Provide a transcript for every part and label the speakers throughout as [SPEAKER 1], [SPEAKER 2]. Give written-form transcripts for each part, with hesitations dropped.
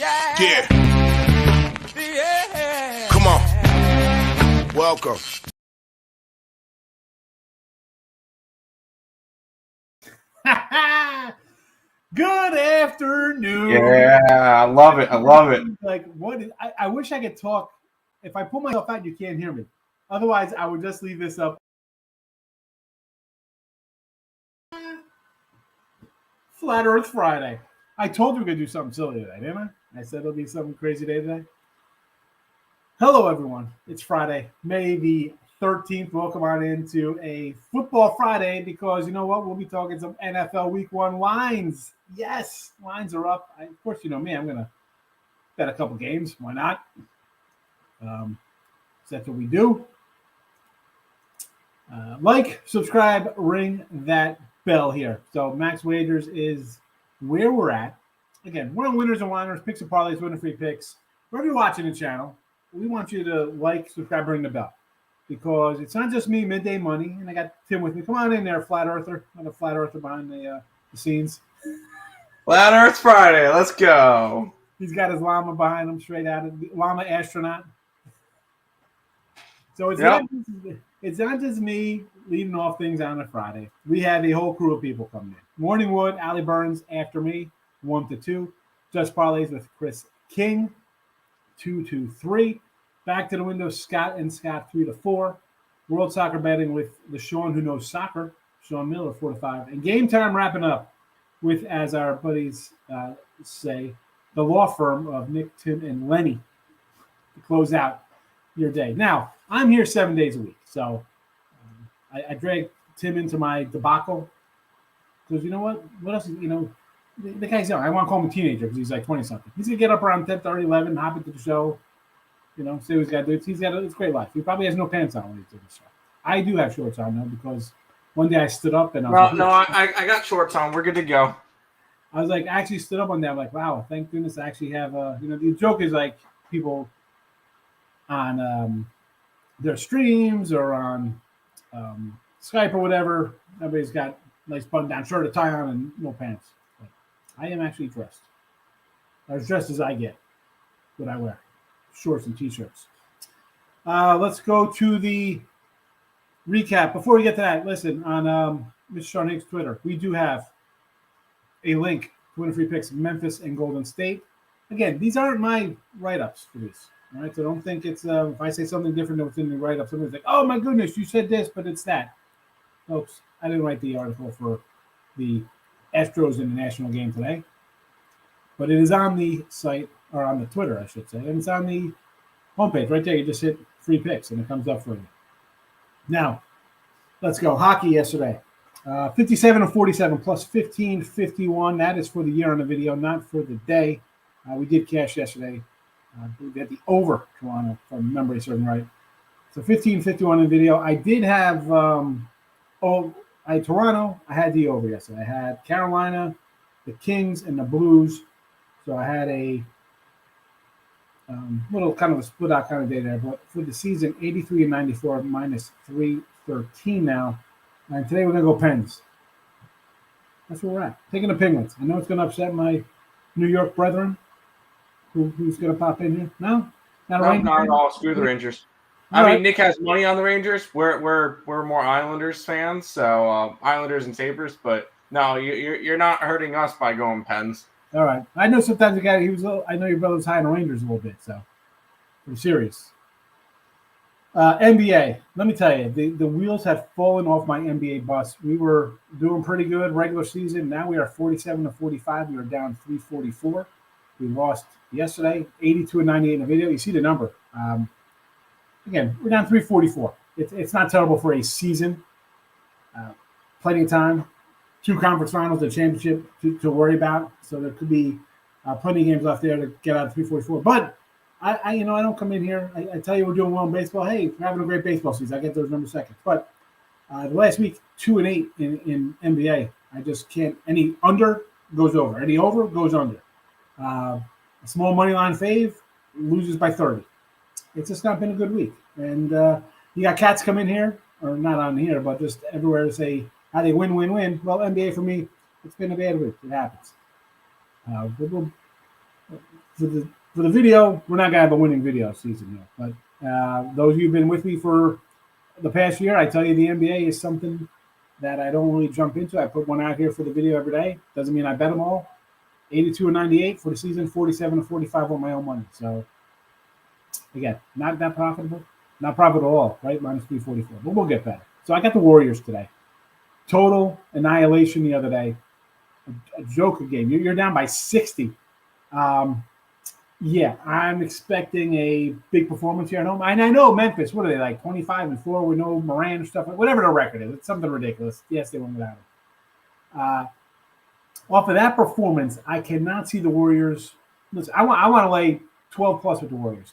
[SPEAKER 1] Yeah. Come on. Welcome.
[SPEAKER 2] Good afternoon.
[SPEAKER 3] Yeah, I love it. I love it.
[SPEAKER 2] Like, what? I wish I could talk. If I pull myself out, you can't hear me. Otherwise, I would just leave this up. Flat Earth Friday. I told you we could do something silly today, didn't I? I said it'll be some crazy day today. Hello, everyone. It's Friday, May the 13th. Welcome on into a Football Friday because you know what? We'll be talking some NFL Week 1 lines. Yes, lines are up. Of course, you know me. I'm going to bet a couple games. Why not? That's what we do. Like, subscribe, ring that bell here. So Max Wagers is where we're at. Again, we're on winners and whiners, picks and parlays, winner free picks. Wherever you're watching the channel, we want you to like, subscribe, ring the bell. Because it's not just me, Midday Money, and I got Tim with me. Come on in there, Flat Earther. I'm a Flat Earther behind the scenes.
[SPEAKER 3] Flat Earth Friday. Let's go.
[SPEAKER 2] He's got his llama behind him, straight out of the llama astronaut. So it's not just me leading off things on a Friday. We have a whole crew of people coming in. Morning Wood, Allie Burns after me, 1 to 2. Just Parlays with Chris King, 2 to 3. Back to the window, Scott and Scott, 3 to 4. World Soccer Betting with the Sean who knows soccer, Sean Miller, 4 to 5. And Game Time wrapping up with, as our buddies say, the law firm of Nick, Tim, and Lenny to close out your day. Now, I'm here 7 days a week, so I drag Tim into my debacle because you know what? What else? The guy's young. I want to call him a teenager because he's like 20-something. He's going to get up around 10:30, 11, hop into the show, see what he's got to do. He's got a great life. He probably has no pants on when he's doing the show. I do have shorts on, though, because one day I stood up and
[SPEAKER 3] I got shorts on. We're good to go.
[SPEAKER 2] I was like, I actually stood up one day. I'm like, wow, thank goodness I actually have the joke is like people on their streams or on Skype or whatever, everybody's got nice button-down shirt, a tie on, and no pants. But I am actually dressed. As dressed as I get, what I wear. Shorts and T-shirts. Let's go to the recap. Before we get to that, listen, on Mr. Sean Higgs' Twitter, we do have a link to winner free picks, Memphis and Golden State. Again, these aren't my write-ups for this. All right, so don't think it's if I say something different than what's in the write-up, somebody's like, oh my goodness, you said this, but it's that. Folks, I didn't write the article for the Astros in the national game today, but it is on the site, or on the Twitter, I should say, and it's on the homepage right there. You just hit free picks, and it comes up for you. Now, let's go. Hockey yesterday. 57-47 plus 15-51. That is for the year on the video, not for the day. We did cash yesterday. We had the over Toronto, if I remember serving right. So 15-51 in the video. I did have I had Toronto. I had the over yesterday. I had Carolina, the Kings, and the Blues. So I had a little kind of a split out kind of day there. But for the season, 83-94 minus 313 now. And today we're going to go Pens. That's where we're at. Taking the Penguins. I know it's going to upset my New York brethren. Who's going to pop in here? No?
[SPEAKER 3] Not at all. Screw the Rangers. I mean, Nick has money on the Rangers. We're more Islanders fans, so Islanders and Sabres. But no, you're not hurting us by going Pens.
[SPEAKER 2] All right. I know sometimes the guy I know your brother's high on the Rangers a little bit, so I'm serious. NBA. Let me tell you, the wheels have fallen off my NBA bus. We were doing pretty good regular season. Now we are 47-45. We are down 344. We lost yesterday, 82-98 in the video. You see the number. Again, we're down 344. It's not terrible for a season. Plenty of time. 2 conference finals, a championship to worry about. So there could be plenty of games left there to get out of 344. But I don't come in here. I tell you we're doing well in baseball. Hey, we're having a great baseball season. I get those numbers second. But the last week, 2-8 in NBA. I just can't. Any under goes over. Any over goes under. A small money line fave loses by 30. It's just not been a good week. And you got cats come in here, or not on here, but just everywhere to say how they win. Well, NBA for me, it's been a bad week. It happens. for the video, we're not gonna have a winning video season here. But those of you who've been with me for the past year, I tell you the NBA is something that I don't really jump into. I put one out here for the video every day. Doesn't mean I bet them all. 82 and 98 for the season, 47 and 45 on my own money. So again, not that profitable, not profitable at all, right? Minus 344, but we'll get better. So I got the Warriors today. Total annihilation the other day. A joker game. You're down by 60. Yeah, I'm expecting a big performance here at home. And I know Memphis, what are they, like 25 and 4 with no Moran or stuff, whatever their record is. It's something ridiculous. Yes, they won without him. Off of that performance, I cannot see the Warriors. Listen, I want to lay 12 plus with the Warriors.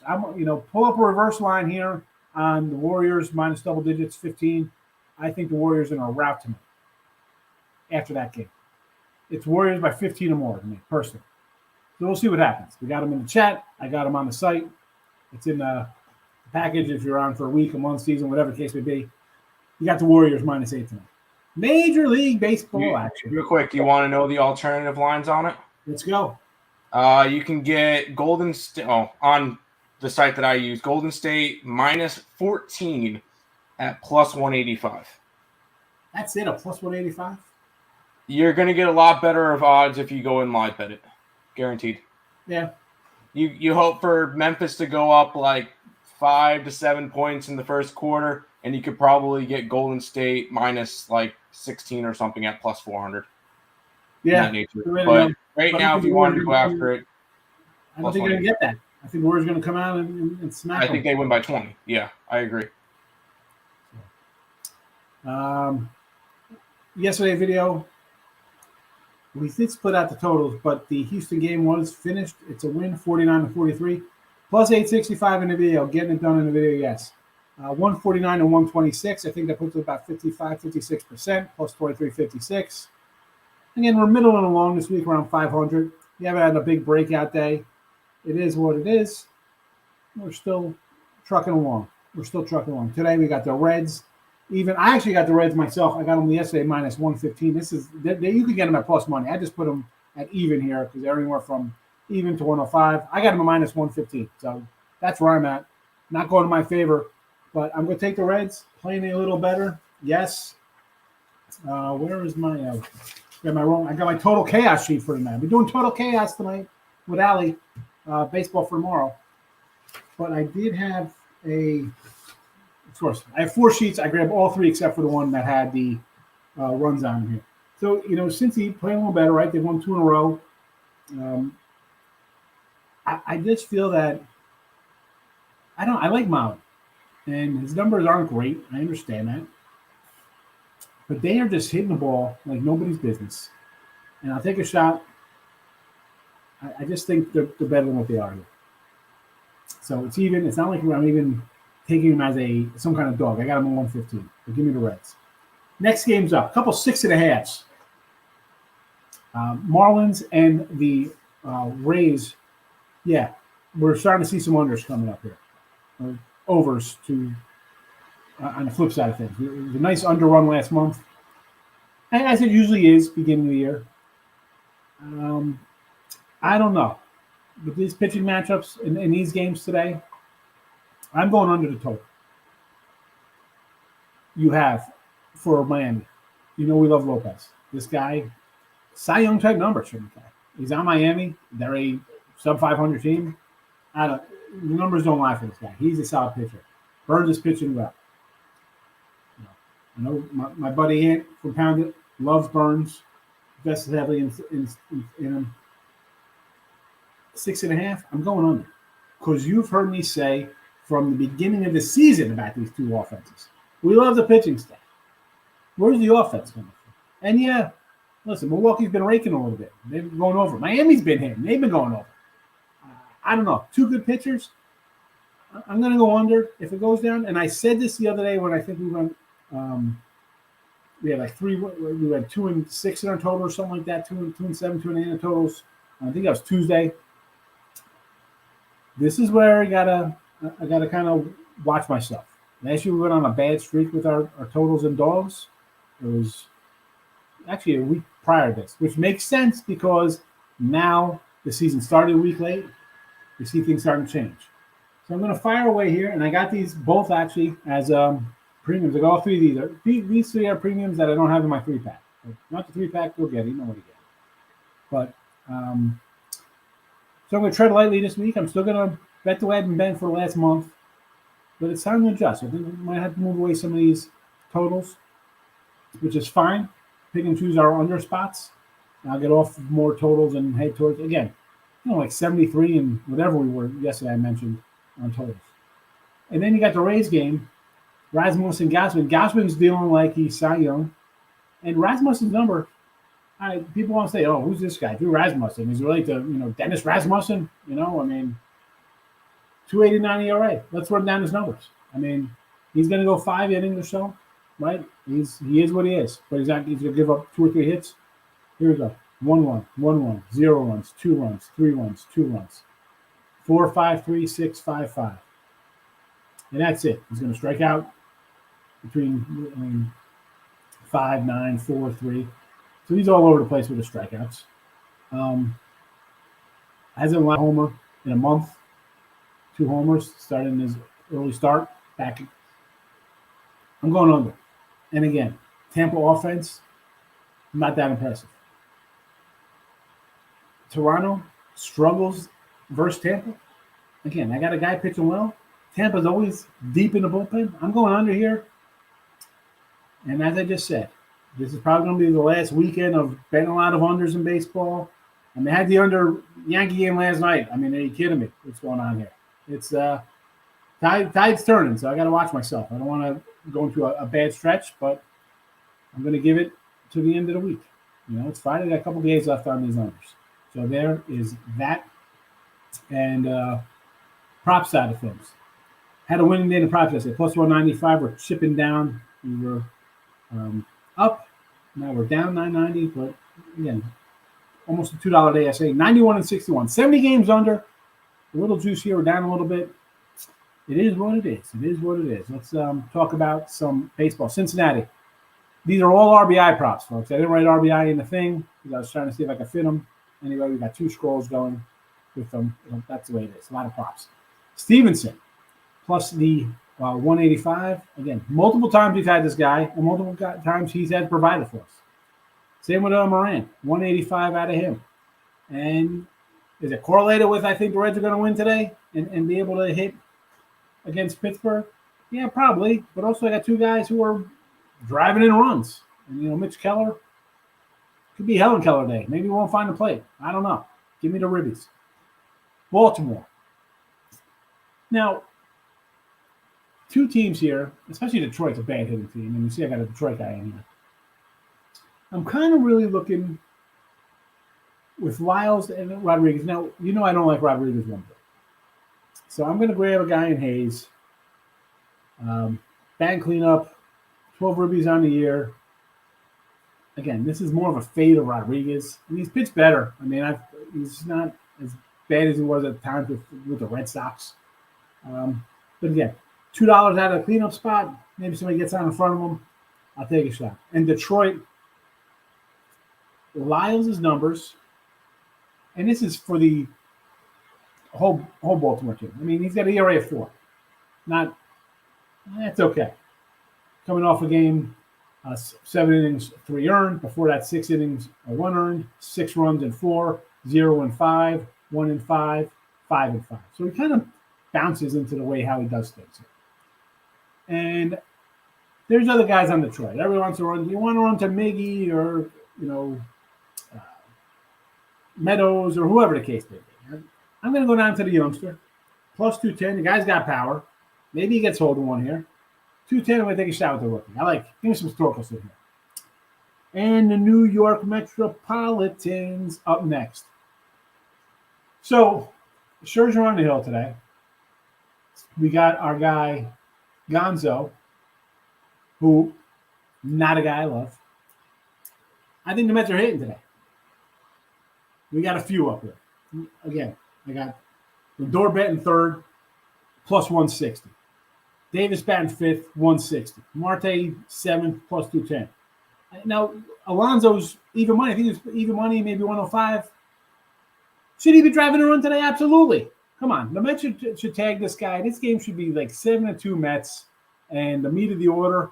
[SPEAKER 2] Pull up a reverse line here on the Warriors minus double digits, 15. I think the Warriors are going to rout tonight after that game. It's Warriors by 15 or more to me, personally. So we'll see what happens. We got them in the chat. I got them on the site. It's in the package if you're on for a week, a month, season, whatever the case may be. You got the Warriors minus 8 tonight. Major League Baseball action.
[SPEAKER 3] Real quick, you want to know the alternative lines on it?
[SPEAKER 2] Let's go.
[SPEAKER 3] You can get Golden State on the site that I use. Golden State minus 14 at plus 185.
[SPEAKER 2] That's it, a plus 185?
[SPEAKER 3] You're going to get a lot better of odds if you go and live bet it. Guaranteed.
[SPEAKER 2] Yeah.
[SPEAKER 3] You hope for Memphis to go up like 5 to 7 points in the first quarter, and you could probably get Golden State minus like 16 or something at plus 400.
[SPEAKER 2] Yeah.
[SPEAKER 3] But right now, if you wanted to go after it,
[SPEAKER 2] I don't think you're going to get that. I think Warriors going to come out and smack them.
[SPEAKER 3] I think they win by 20. Yeah, I agree.
[SPEAKER 2] Yesterday video, we did split out the totals, but the Houston game was finished. It's a win, 49-43. Plus 865 in the video. Getting it done in the video, yes. 149 and 126. I think that puts it about 55, 56%, plus 23, 56. Again, we're middle and along this week, around 500. We haven't had a big breakout day. It is what it is. We're still trucking along. Today we got the Reds. I actually got the Reds myself. I got them yesterday minus 115. You could get them at plus money. I just put them at even here because they're anywhere from even to 105. I got them at minus 115. So that's where I'm at. Not going in my favor, but I'm going to take the Reds. Playing a little better. Yes. Where is my I got my total chaos sheet for tonight. We're doing total chaos tonight with Allie. Baseball for tomorrow. But I did have of course, I have 4 sheets. I grabbed all 3 except for the one that had the runs on here. So, Cincy playing a little better, right? They won 2 in a row. I just feel that I like Maui. And his numbers aren't great. I understand that. But they are just hitting the ball like nobody's business. And I'll take a shot. I just think they're better than what they are here. So it's even. It's not like I'm even taking him as some kind of dog. I got him at 115. But give me the Reds. Next game's up. A couple 6.5s. Marlins and the Rays. Yeah, we're starting to see some unders coming up here. Overs to on the flip side of things. It was a nice underrun last month, and as it usually is beginning of the year. I don't know. With these pitching matchups in these games today, I'm going under the total. You have for Miami. We love Lopez. This guy, Cy Young type numbers from the guy. He's on Miami. They're a sub 500 team. The numbers don't lie for this guy. He's a solid pitcher. Burns is pitching well. I know my buddy Ant from Pound It loves Burns. Invested heavily in him. 6.5. I'm going under because you've heard me say from the beginning of the season about these 2 offenses. We love the pitching staff. Where's the offense coming from? And yeah, listen, Milwaukee's been raking a little bit. They've been going over. Miami's been hitting. They've been going over. I don't know. 2 good pitchers. I'm going to go under if it goes down. And I said this the other day when I think we went. We had like 3. We had 2 and 6 in our total or something like that. 2 and 7, 2 and 8 in our totals. I think that was Tuesday. This is where I gotta kind of watch myself. Last year we went on a bad streak with our totals and dogs. It was actually a week prior to this, which makes sense because now the season started a week late. you see things starting to change. So I'm going to fire away here, and I got these both actually as premiums. I got all three of these. These three are premiums that I don't have in my 3-pack. Not the 3-pack, you'll get it. You know what you get. But so I'm going to tread lightly this week. I'm still going to bet the way I've been betting for the last month, but it's time to adjust. I think we might have to move away some of these totals, which is fine. Pick and choose our under spots. I'll get off more totals and head towards, again, like 73 and whatever we were yesterday I mentioned on totals. And then you got the Rays game, Rasmussen and Gausman. Gausman's dealing like he's Cy Young. And Rasmussen's number, people want to say, oh, who's this guy? Drew Rasmussen. Is it related to, Dennis Rasmussen? I mean, 289 ERA. Let's run down his numbers. I mean, he's going to go 5 innings or so, right? He is what he is. But he's going to give up 2 or 3 hits. Here we go. 1-1, 1-1, 0 runs, 2 runs, 3 runs, 2 runs. 4-5-3, 6-5-5. And that's it. He's going to strike out between 5, 9, 4, 3. So he's all over the place with the strikeouts. Hasn't allowed a homer in a month. 2 homers starting his early start. Back. I'm going under. And again, Tampa offense, not that impressive. Toronto struggles versus Tampa. Again, I got a guy pitching well. Tampa's always deep in the bullpen. I'm going under here. And as I just said, this is probably going to be the last weekend of betting a lot of unders in baseball. I mean, I had the under Yankee game last night. I mean, are you kidding me? What's going on here? It's tide's turning, so I got to watch myself. I don't want to go into a bad stretch, but I'm going to give it to the end of the week. It's Friday. I got a couple days left on these unders. So there is that. And prop side of things. Had a winning day in the props yesterday. Plus 195. We're chipping down. We were up. Now we're down 990. But again, almost a $2 day. I say 91 and 61. 70 games under. A little juice here. We're down a little bit. It is what it is. It is what it is. Let's talk about some baseball. Cincinnati. These are all RBI props, folks. I didn't write RBI in the thing because I was trying to see if I could fit them. Anyway, we got 2 scrolls going with them. That's the way it is. A lot of props. Stevenson, plus the 185. Again, multiple times we've had this guy, and multiple times he's had provided for us. Same with Moran, 185 out of him. And is it correlated with I think the Reds are going to win today and be able to hit against Pittsburgh? Yeah, probably. But also I got 2 guys who are driving in runs. And, Mitch Keller. Could be Helen Keller Day. Maybe we won't find the plate. I don't know. Give me the ribbies. Baltimore. Now, 2 teams here, especially Detroit's a bad hitting team. And you see I got a Detroit guy in here. I'm kind of really looking with Lyles and Rodriguez. Now, I don't like Rodriguez one bit. So I'm going to grab a guy in Hayes. Bang cleanup. 12 ribbies on the year. Again, this is more of a fade of Rodriguez. And he's pitched better. I mean, he's not as bad as he was at times with the Red Sox. But again, $2 out of the cleanup spot. Maybe somebody gets out in front of him. I'll take a shot. And Detroit, Lyles' numbers, and this is for the whole Baltimore team. I mean, he's got an ERA of 4. That's okay. Coming off a game, 7 innings, 3 earned. Before that, 6 innings, 1 earned, 6 runs and 4, 0 and 5, 1 and 5, 5 and 5. So he kind of bounces into the way how he does things here. And there's other guys on Detroit. Everyone wants to run. You want to run to Miggy or Meadows or whoever the case may be. I'm going to go down to the youngster. Plus 210. The guy's got power. Maybe he gets hold of one here. 210, I'm going to take a shot with the rookie. Give me some Storkos in here. And the New York Metropolitans up next. So, Scherzer on the hill today. We got our guy, Gonzo, who, not a guy I love. I think the Mets are hitting today. We got a few up here. Again, I got Lindor batting 3rd, plus 160. Davis batting 5th, 160. Marte 7th, plus 210. Now, Alonso's even money. I think it's even money, maybe 105. Should he be driving a run today? Absolutely. Come on, the Mets should tag this guy. This game should be like 7-2 Mets, and the meat of the order.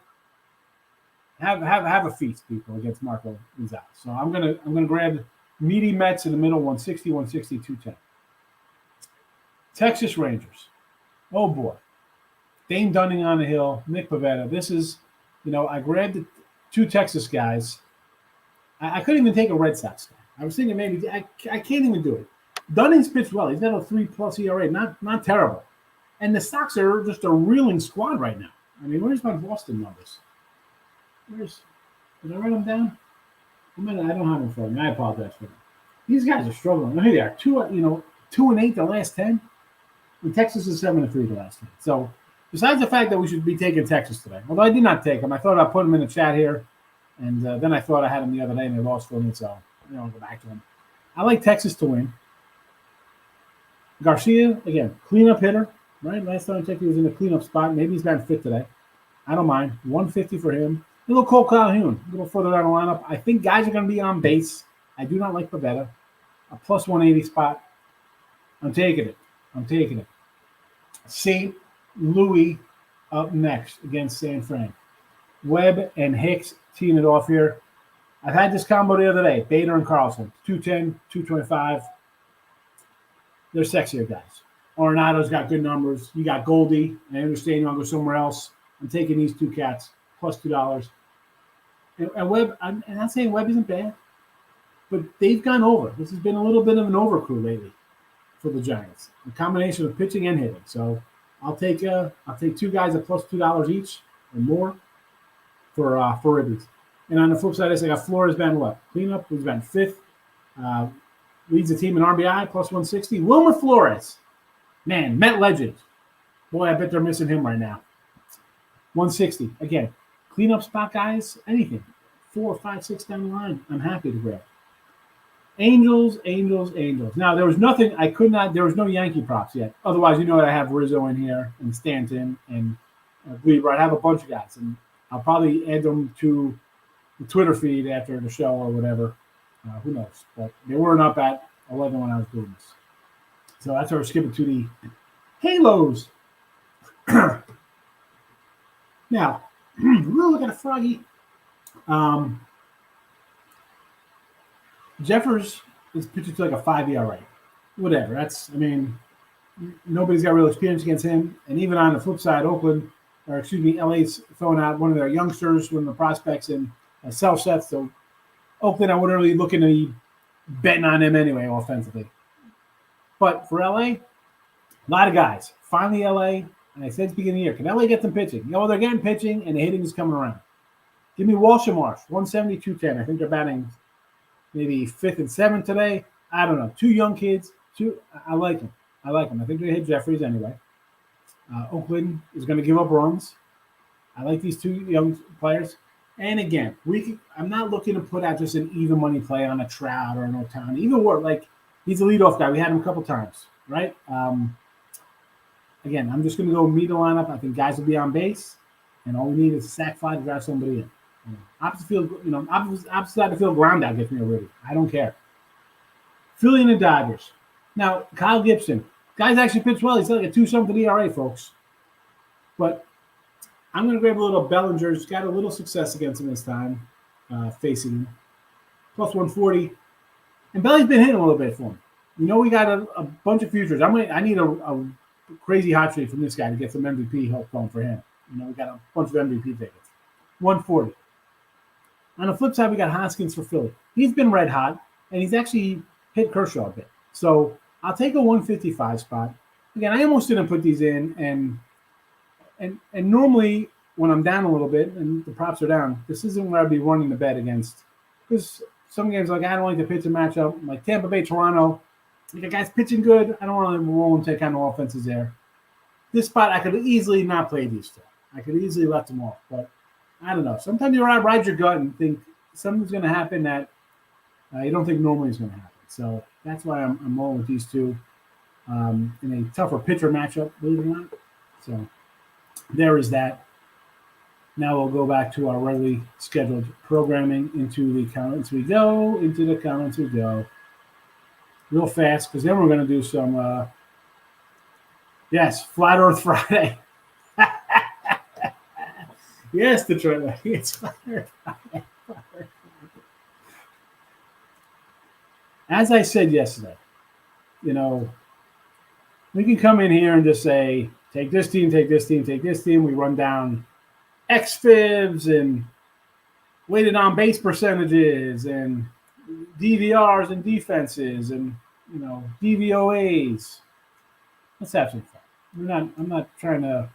[SPEAKER 2] Have a feast, people, against Marco Gonzalez. So I'm gonna grab meaty Mets in the middle, 160, 160, 210. Texas Rangers. Oh boy. Dane Dunning on the hill, Nick Pivetta. This is, I grabbed the two Texas guys. I couldn't even take a Red Sox guy. I was thinking maybe I can't even do it. Dunning's pitched well. He's got a 3+ ERA, not terrible. And the Sox are just a reeling squad right now. I mean, where's my Boston numbers? Did I write them down? I don't have them for me. I apologize for that. These guys are struggling. Here they are, 2-8 the last 10. And Texas is 7-3 the last 10. So besides the fact that we should be taking Texas today, although I did not take them, I thought I'd put them in the chat here, and then I thought I had them the other day and they lost for me, so I'll go back to them. I like Texas to win. Garcia, again, cleanup hitter, right? Last time I checked, he was in the cleanup spot. Maybe he's gotten fit today. I don't mind. 150 for him. A little Cole Calhoun, a little further down the lineup. I think guys are going to be on base. I do not like Pivetta. A plus 180 spot. I'm taking it. St. Louis up next against San Fran. Webb and Hicks teeing it off here. I've had this combo the other day. Bader and Carlson. 210, 225. They're sexier guys. Oronado's got good numbers. You got Goldie. I understand you want to go somewhere else. I'm taking these two cats. Plus $2. And Webb, I'm not saying Webb isn't bad, but they've gone over. This has been a little bit of an overcrew lately for the Giants. A combination of pitching and hitting. So I'll take two guys at plus $2 each or more for Ribbies. And on the flip side, I got Flores batting what? Cleanup, who's batting fifth. Leads the team in RBI, plus 160. Wilmer Flores. Man, Met legend. Boy, I bet they're missing him right now. 160. Again, cleanup spot guys, anything. 4, 5, 6 down the line, I'm happy to grab. Angels. Now, there was nothing, there was no Yankee props yet. Otherwise, I have Rizzo in here and Stanton and Gleaver. I have a bunch of guys, and I'll probably add them to the Twitter feed after the show or whatever. Who knows? But they weren't up at 11 when I was doing this. So that's why we're skipping to the Halos. Now, we'll look at a Froggy. Jeffers is pitching to like a 5 ERA. Whatever. Nobody's got real experience against him. And even on the flip side, LA's throwing out one of their youngsters, one of the prospects in Self-Seth. So Oakland, I wouldn't really look into betting on them anyway, offensively. But for LA, a lot of guys. Finally, LA, and I said at the beginning of the year, can LA get them pitching? They're getting pitching, and the hitting is coming around. Give me Walsh and Marsh, 170, 210. I think they're batting maybe 5th and 7th today. I don't know. Two young kids. I like them. I think they hit Jeffries anyway. Oakland is going to give up runs. I like these two young players. And again, I'm not looking to put out just an even money play on a Trout or an Ohtani. Even worse, he's a leadoff guy. We had him a couple times, right? Again, I'm just going to go meet the lineup. I think guys will be on base, and all we need is a sac fly to drive somebody in. Opposite field, opposite side of the field ground out gets me already. I don't care. Philly and the Dodgers. Now, Kyle Gibson. Guy's actually pitched well. He's like a 2-something ERA, folks. But I'm going to grab a little Bellinger. He's got a little success against him this time, facing him. Plus 140. And Belly's been hitting a little bit for him. We got a bunch of futures. I need a crazy hot streak from this guy to get some MVP help going for him. We got a bunch of MVP tickets. 140. On the flip side, we got Hoskins for Philly. He's been red hot, and he's actually hit Kershaw a bit. So I'll take a 155 spot. Again, I almost didn't put these in, and normally when I'm down a little bit and the props are down, this isn't where I'd be running the bet against. Because some games, I don't like to pitch a matchup. Like Tampa Bay, Toronto, the guy's pitching good. I don't want to roll and take kind of offenses there. This spot, I could easily not play these two. I could easily let them off, but I don't know. Sometimes you ride your gut and think something's going to happen that you don't think normally is going to happen. So that's why I'm rolling with these two in a tougher pitcher matchup, believe it or not. So there is that. Now we'll go back to our regularly scheduled programming. Into the comments we go. Real fast, because then we're going to do some Yes, Flat Earth Friday. Yes, Detroit. It's Flat Earth Friday. As I said yesterday, we can come in here and just say, take this team, take this team, take this team. We run down X-Fibs and weighted on base percentages and DVRs and defenses and, DVOAs. Let's have some fun. I'm not trying to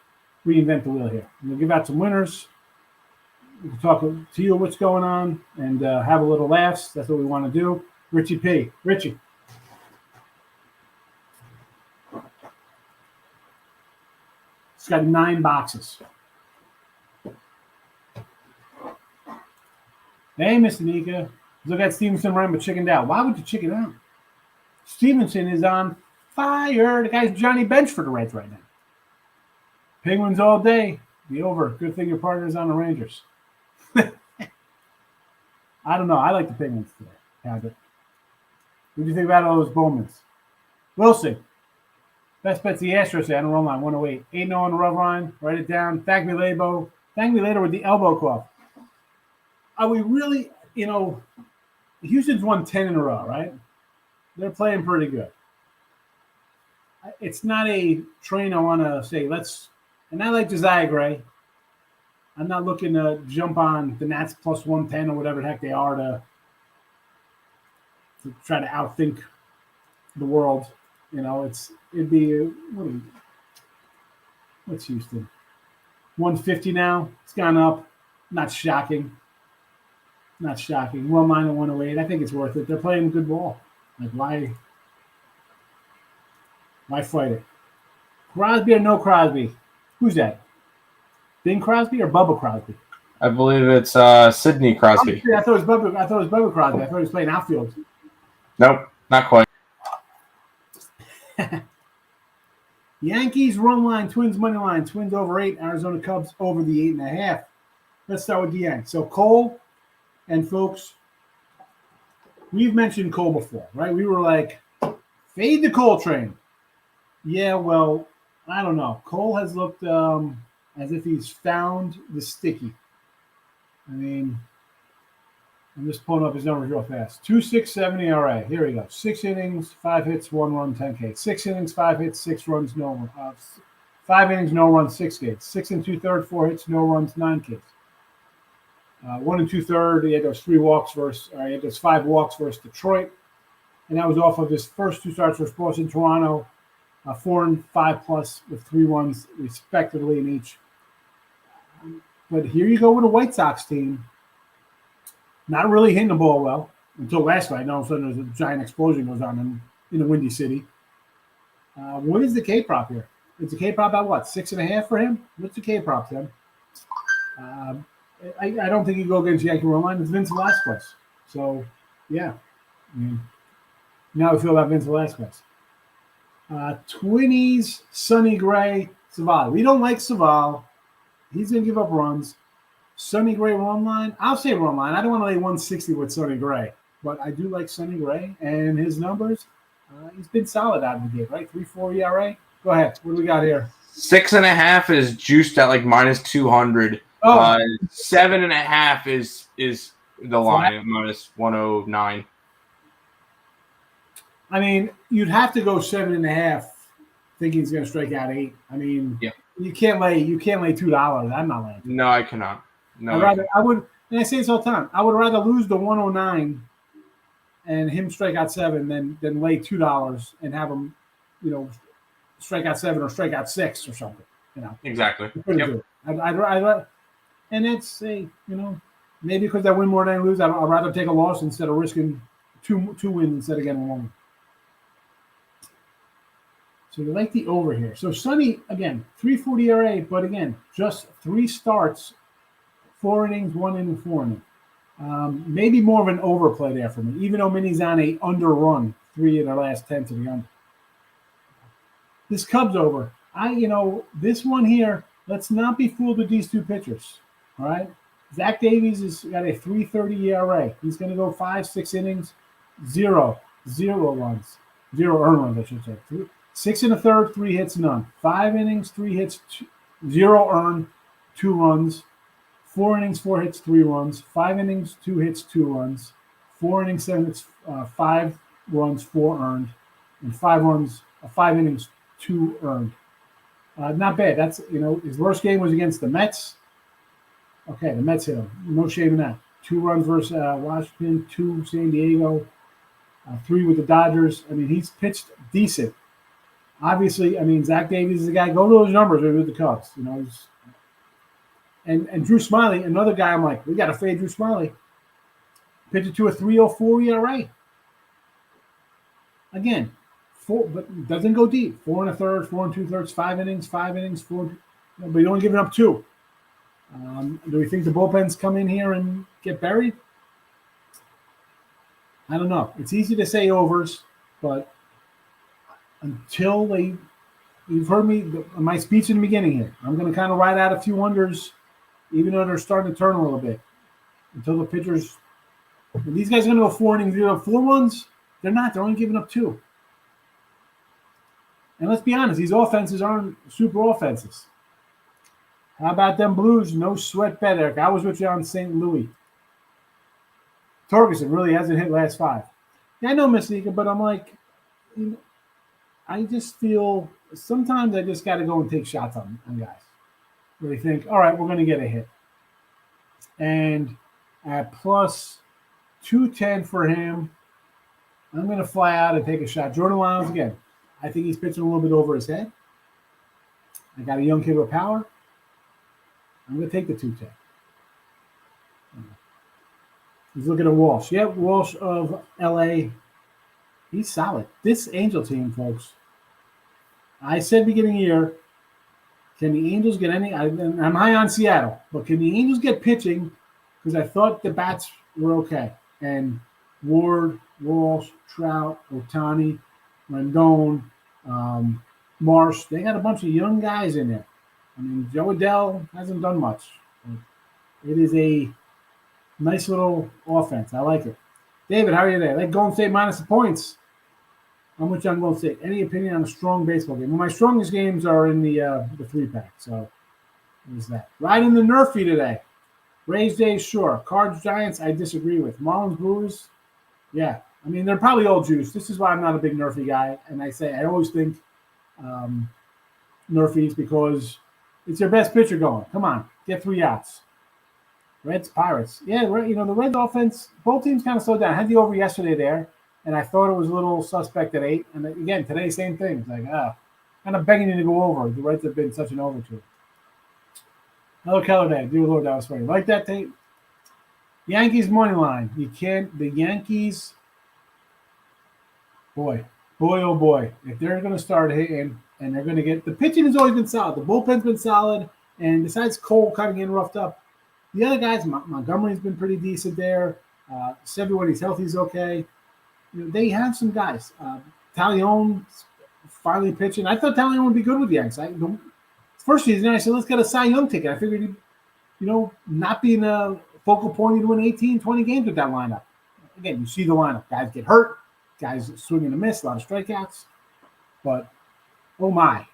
[SPEAKER 2] reinvent the wheel here. I'm going to give out some winners. We can talk to you what's going on and have a little laughs. That's what we want to do. Richie P. Richie. It's got 9 boxes. Hey, Mr. Nika. Look at Stevenson running, but chickened out. Why would you chicken out? Stevenson is on fire. The guy's Johnny Bench for the Reds right now. Penguins all day. Be over. Good thing your partner's on the Rangers. I don't know. I like the Penguins today. Habit. What do you think about all those Bowmans? Wilson. Best bet's the Astros on the run line, 108. 8-0 on the run line. Write it down. Thank me later with the elbow club. Are we really, Houston's won 10 in a row, right? They're playing pretty good. It's not a train I want to say, and I like Josiah Gray. I'm not looking to jump on the Nats plus 110 or whatever the heck they are to try to outthink the world. It'd be what's Houston? 150 now. It's gone up. Not shocking. Run line at 108. I think it's worth it. They're playing good ball. Like why fight it? Crosby or no Crosby? Who's that? Bing Crosby or Bubba Crosby?
[SPEAKER 3] I believe it's Sidney Crosby.
[SPEAKER 2] I thought it was Bubba Crosby. I thought he was playing outfield.
[SPEAKER 3] Nope, not quite.
[SPEAKER 2] Yankees run line, Twins money line, Twins over 8, Arizona Cubs over the 8.5. Let's start with the Yanks. So Cole, and folks, we've mentioned Cole before, right? We were like, fade the Cole train. Yeah, well, I don't know. Cole has looked as if he's found the sticky. I mean, I'm just pulling up his numbers real fast. 2.67 ERA. Here we go. 6 innings, 5 hits, 1 run, 10 Ks. 6 innings, 5 hits, 6 runs, no run. 5 innings, no runs, 6 Ks. 6 2/3, 4 hits, no runs, 9 Ks. 1 2/3. He had those 5 walks versus Detroit, and that was off of his first 2 starts versus Boston, Toronto, 4 and 5 plus with 3 runs respectively in each. But here you go with a White Sox team. Not really hitting the ball well until last night. All of a sudden, there's a giant explosion goes on in the Windy City. What is the K prop here? Is the K prop at what? 6.5 for him? What's the K prop, Tim? I don't think you go against Yankee run line. It's Vince Velasquez. So, yeah. Now I feel about Vince Velasquez. Twinnies, Sonny Gray, Savale. We don't like Savale. He's going to give up runs. Sonny Gray run line. I'll say run line. I don't want to lay 160 with Sonny Gray, but I do like Sonny Gray and his numbers. He's been solid out of the gate, right? 3.4 ERA. Go ahead. What do we got here?
[SPEAKER 3] 6.5 is juiced at like minus 200. 7.5 is the line at minus 109.
[SPEAKER 2] I mean, you'd have to go 7.5, thinking he's going to strike out 8. I mean,
[SPEAKER 3] yeah.
[SPEAKER 2] You can't lay $2. I'm not laying.
[SPEAKER 3] No, I cannot. No,
[SPEAKER 2] I would, and I say this all the time. I would rather lose the 109 and him strike out 7 than lay $2 and have him, strike out 7 or strike out 6 or something.
[SPEAKER 3] Exactly. Yep.
[SPEAKER 2] I'd and that's maybe because I win more than I lose. I'd rather take a loss instead of risking two wins instead of getting 1. So you like the over here. So Sonny, again, 3.40 ERA, but again, just 3 starts, 4 innings, 1 inning, 4 innings. Maybe more of an overplay there for me, even though Minnie's on a underrun, 3 of their last 10 to the under. This Cubs over. This one here, let's not be fooled with these 2 pitchers. All right? Zach Davies has got a 3.30 ERA. He's going to go 5, 6 innings, 0 runs. 0 earned runs, I should say. 6 1/3, 3 hits, none. 5 innings, 3 hits, 0 earned, 2 runs. 4 innings, 4 hits, 3 runs. 5 innings, 2 hits, 2 runs. 4 innings, 7 hits, 5 runs, 4 earned, and 5 innings, 2 earned. Not bad. That's his worst game was against the Mets. Okay, the Mets hit him. No shame in that. 2 runs versus Washington, 2 San Diego, 3 with the Dodgers. I mean, he's pitched decent. Obviously, I mean, Zach Davies is the guy. Go to those numbers with the Cubs. And Drew Smiley, another guy. I'm like, we got to fade Drew Smiley. Pitched to a 3.04 ERA. Again, 4, but doesn't go deep. 4 1/3, 4 2/3, 5 innings, 4. But you only giving up 2. Do we think the bullpens come in here and get buried? I don't know. It's easy to say overs, but until you've heard me, my speech in the beginning here, I'm going to kind of ride out a few unders, even though they're starting to turn a little bit, until the pitchers. These guys are going to go 4 innings, 4 runs. They're not. They're only giving up 2. And let's be honest, these offenses aren't super offenses. How about them Blues? No sweat bet, Eric. I was with you on St. Louis. Torgerson really hasn't hit last 5. Yeah, I know Mystica, but I'm like, I just feel sometimes I just got to go and take shots on guys. Where they think, all right, we're going to get a hit. And at plus 210 for him, I'm going to fly out and take a shot. Jordan Lyles, again, I think he's pitching a little bit over his head. I got a young kid with power. I'm going to take the 210. He's looking at Walsh. Yeah, Walsh of L.A. He's solid. This Angel team, folks. I said beginning of the year, can the Angels get any? I'm high on Seattle, but can the Angels get pitching? Because I thought the bats were okay. And Ward, Walsh, Trout, Ohtani, Rendon, Marsh, they got a bunch of young guys in there. I mean, Joe Adell hasn't done much. It is a nice little offense. I like it. David, how are you there? Like Golden State minus the points. How much on Golden State? Any opinion on a strong baseball game? Well, my strongest games are in the 3-pack. So there's that. Riding the Nerfy today. Rays Days, sure. Cards Giants, I disagree with. Marlins Brewers, yeah. I mean, they're probably all juice. This is why I'm not a big Nerfy guy. And I always think Nerfies because it's your best pitcher going. Come on, get 3 outs. Reds, Pirates. Yeah, the Reds offense, both teams kind of slowed down. I had the over yesterday there, and I thought it was a little suspect at 8. And again, today, same thing. It's like, kind of begging you to go over. The Reds have been such an overture. Hello, Keller Day. Dear Lord, that was funny. Like that tape? Yankees money line. You can't. The Yankees, boy, oh boy. If they're going to start hitting and they're going to get – the pitching has always been solid. The bullpen's been solid. And besides Cole kind of getting roughed up, the other guys, Montgomery's been pretty decent there. Sevi, when he's healthy, is okay. They have some guys. Tallion's finally pitching. I thought Tallion would be good with the Yanks. First season, I said, let's get a Cy Young ticket. I figured he'd, not being a focal point, he'd win 18, 20 games with that lineup. Again, you see the lineup. Guys get hurt. Guys swing and a miss, a lot of strikeouts. But, oh my.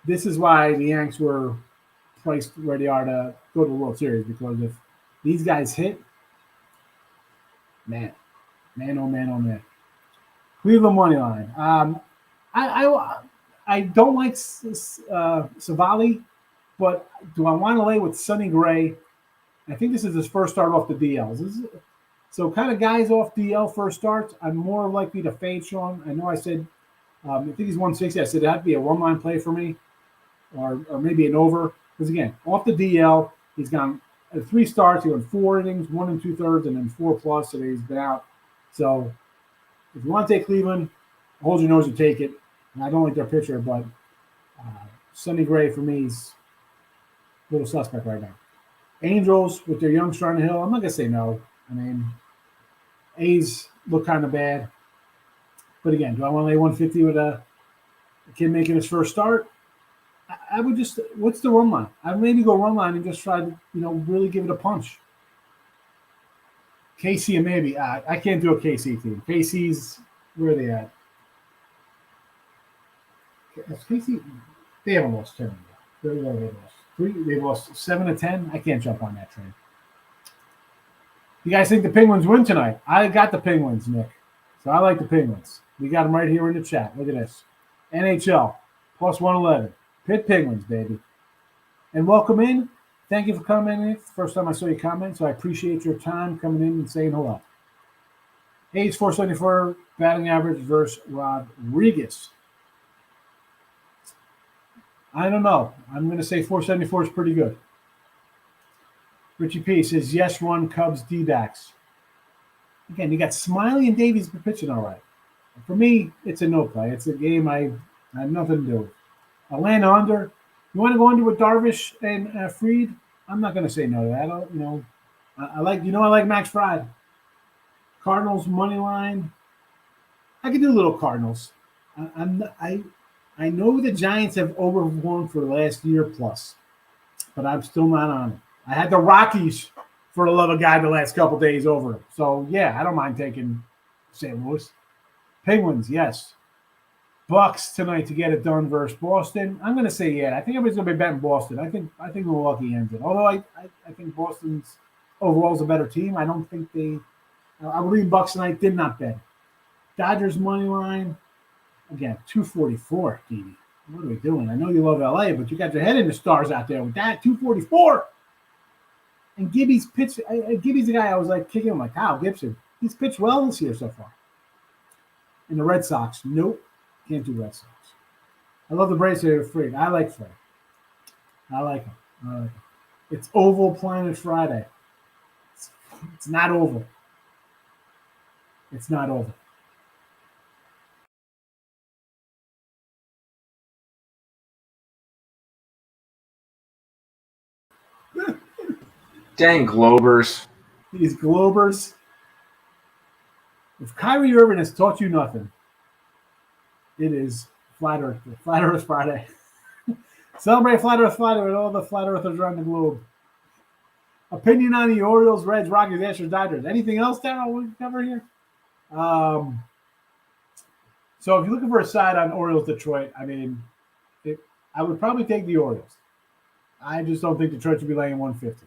[SPEAKER 2] This is why the Yanks were priced where they are to go to the World Series, because if these guys hit, man, oh man. Cleveland money line. I don't like Savali, but do I want to lay with Sonny Gray? I think this is his first start off the DL. So kind of guys off DL first starts, I'm more likely to fade Sean. I know I said, I think he's 160. I said it had to be a one-line play for me, or maybe an over. Because again, off the DL, he's gone 3 starts. He went 4 innings, 1 2/3, and then 4+. So he's been out. So if you want to take Cleveland, hold your nose and take it. And I don't like their pitcher, but Sonny Gray for me is a little suspect right now. Angels with their young starting hill. I'm not gonna say no. I mean, A's look kind of bad. But again, do I want to lay 150 with a kid making his first start? I would just, what's the run line? I'd maybe go run line and just try to, really give it a punch. KC and maybe. I can't do a KC team. KC's, where are they at? Casey, they haven't lost 10 yet. They lost 3. They lost 7 to 10. I can't jump on that train. You guys think the Penguins win tonight? I got the Penguins, Nick. So I like the Penguins. We got them right here in the chat. Look at this. NHL, plus 111. Pitt Penguins, baby. And welcome in. Thank you for coming in. First time I saw your comment, so I appreciate your time coming in and saying hello. Hayes, 474 batting average versus Rodriguez. I don't know. I'm going to say 474 is pretty good. Richie P says, yes, run Cubs D-backs. Again, you got Smiley and Davies pitching all right. For me, it's a no play. It's a game I have nothing to do with. Atlanta under. You want to go under with Darvish and Fried? I'm not going to say no to that. I like Max Fried. Cardinals money line. I could do a little Cardinals. I know the Giants have overperformed for the last year plus, but I'm still not on it. I had the Rockies, for the love of God, the last couple days over them. So, yeah, I don't mind taking St. Louis. Penguins, yes. Bucks tonight to get it done versus Boston. I'm going to say, yeah. I think everybody's going to be betting Boston. I think Milwaukee ends it. Although I think Boston's overall is a better team. I don't think they – I believe Bucks tonight did not bet. Dodgers money line. Again, 244, Dee. What are we doing? I know you love LA, but you got your head in the stars out there with that 244. And Gibby's pitch. Gibby's the guy I was like kicking him like Kyle Gibson. He's pitched well this year so far. And the Red Sox, nope, can't do Red Sox. I love the Braves. They're afraid. I like Fred. I like him. It's Oval Planet Friday. It's not oval. It's not oval.
[SPEAKER 3] Dang Globers.
[SPEAKER 2] These Globers. If Kyrie Irving has taught you nothing, it is Flat Earth. Flat Earth Friday. Celebrate Flat Earth Friday with all the Flat Earthers around the globe. Opinion on the Orioles, Reds, Rockies, Astros, Dodgers. Anything else, Darryl, we can cover here? So if you're looking for a side on Orioles Detroit, I mean, I would probably take the Orioles. I just don't think Detroit should be laying 150.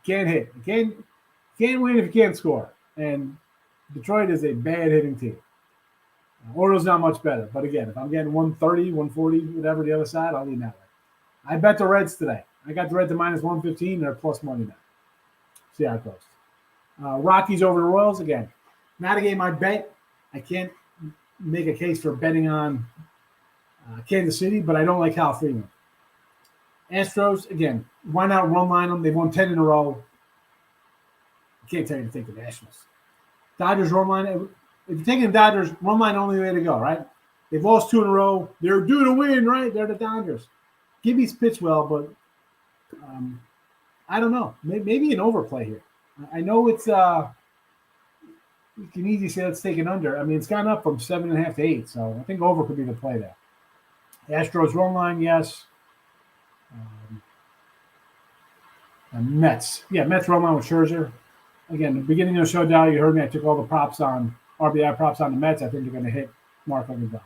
[SPEAKER 2] Can't hit. You can't win if you can't score. And Detroit is a bad hitting team. Orioles not much better. But again, if I'm getting 130, 140, whatever the other side, I'll lean that way. I bet the Reds today. I got the Reds to minus 115. They're plus money now. See how it goes. Rockies over the Royals. Again, not a game I bet. I can't make a case for betting on Kansas City, but I don't like Kyle Freeland. Astros, again, why not run line them? They've won 10 in a row. I can't tell you to take the Nationals. Dodgers run line. If you're taking the Dodgers, run line only way to go, right? They've lost 2 in a row. They're due to win, right? They're the Dodgers. Gibby's pitched well, but I don't know. Maybe an overplay here. I know it's you can easily say let's take an under. I mean, it's gone up from 7.5 to 8, so I think over could be the play there. Astros run line, yes. Mets. Yeah, Mets run line with Scherzer. Again, the beginning of the show, Dow, you heard me. I took all the props on RBI props on the Mets. I think they're going to hit Mark $100.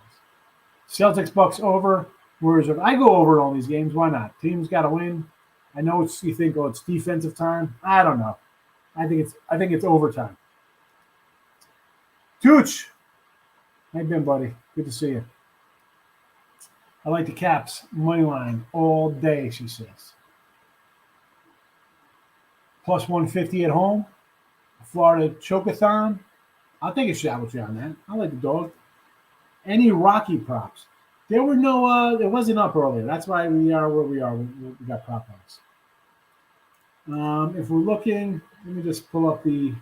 [SPEAKER 2] Celtics Bucks over. Whereas if I go over in all these games, why not? Team's got to win. I know you think, it's defensive time. I don't know. I think it's overtime. Tooch. How you been, buddy? Good to see you. I like the Caps money line all day, she says. Plus 150 at home. Florida Chokathon. I'll take a shot with you on that. I like the dog. Any Rocky props? There were no, it wasn't up earlier. That's why we are where we are. We got prop odds. If we're looking, let me just pull up the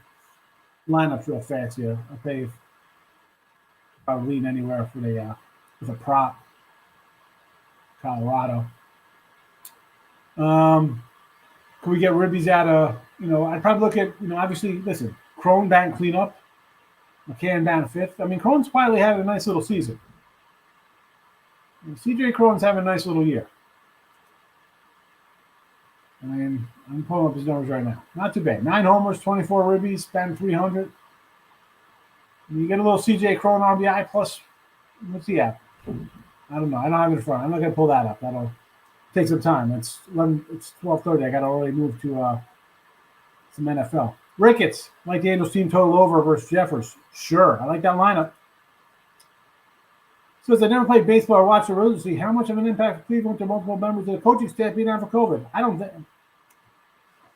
[SPEAKER 2] lineups real fast here. I'll pay if I'll lean anywhere for the with a prop. Colorado. Can we get ribbies out of, I'd probably look at, obviously, listen, Crone down cleanup, McCann down 5th. I mean, Crone's quietly having a nice little season. And CJ Crone's having a nice little year. I mean, I'm pulling up his numbers right now. Not too bad. 9 homers, 24 ribbies, batting 300. You get a little CJ Crone RBI plus, what's he at? I don't know. I don't have it in front. I'm not going to pull that up. That'll take some time. It's 12:30. I got to already move to some NFL. Ricketts, like the Angels team total over versus Jeffers. Sure, I like that lineup. Says I never played baseball or watched the Roses. See how much of an impact for Cleveland to multiple members of the coaching staff being out for COVID. I don't think.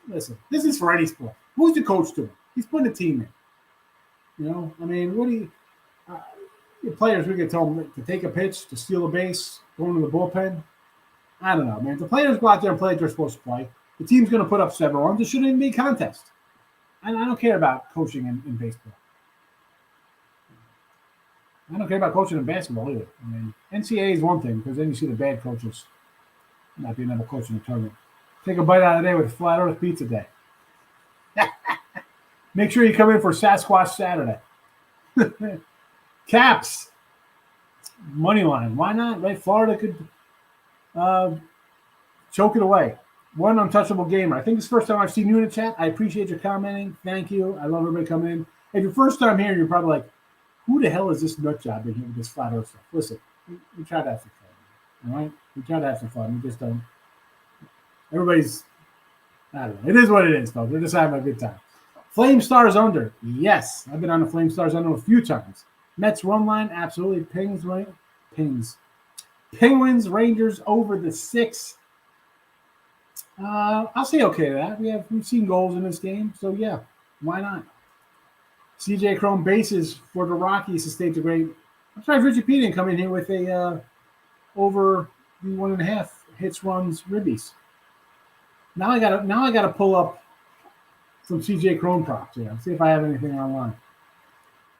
[SPEAKER 2] Listen, this is for any sport. Who's the coach doing? He's putting a team in. You know, I mean, what do you? The players, we can tell them to take a pitch, to steal a base, go into the bullpen. I don't know, man. If the players go out there and play like they're supposed to play, the team's going to put up 7 runs. It shouldn't even be a contest. And I don't care about coaching in baseball. I don't care about coaching in basketball either. I mean, NCAA is one thing because then you see the bad coaches not being able to coach in the tournament. Take a bite out of the day with Flat Earth Pizza Day. Make sure you come in for Sasquatch Saturday. Caps. Money line. Why not? Right? Florida could choke it away. One untouchable gamer. I think it's the first time I've seen you in the chat. I appreciate your commenting. Thank you. I love everybody coming in. If your first time here, you're probably like, who the hell is this nut job in here with this flat earth stuff? Listen, we try to have some fun. All right? We try to have some fun. We just don't. Everybody's, I don't know. It is what it is, folks. We're just having a good time. Flame Stars under. Yes. I've been on the Flame Stars under a few times. Mets run line, absolutely. Penguins, Rangers over the 6. I'll say okay to that. We've seen goals in this game, so yeah, why not? CJ Chrome bases for the Rockies to stay the great. I'm sorry, Richard P didn't come in here with a over the 1.5 hits, runs, ribbies. Now I gotta pull up some CJ Chrome props here. See if I have anything online.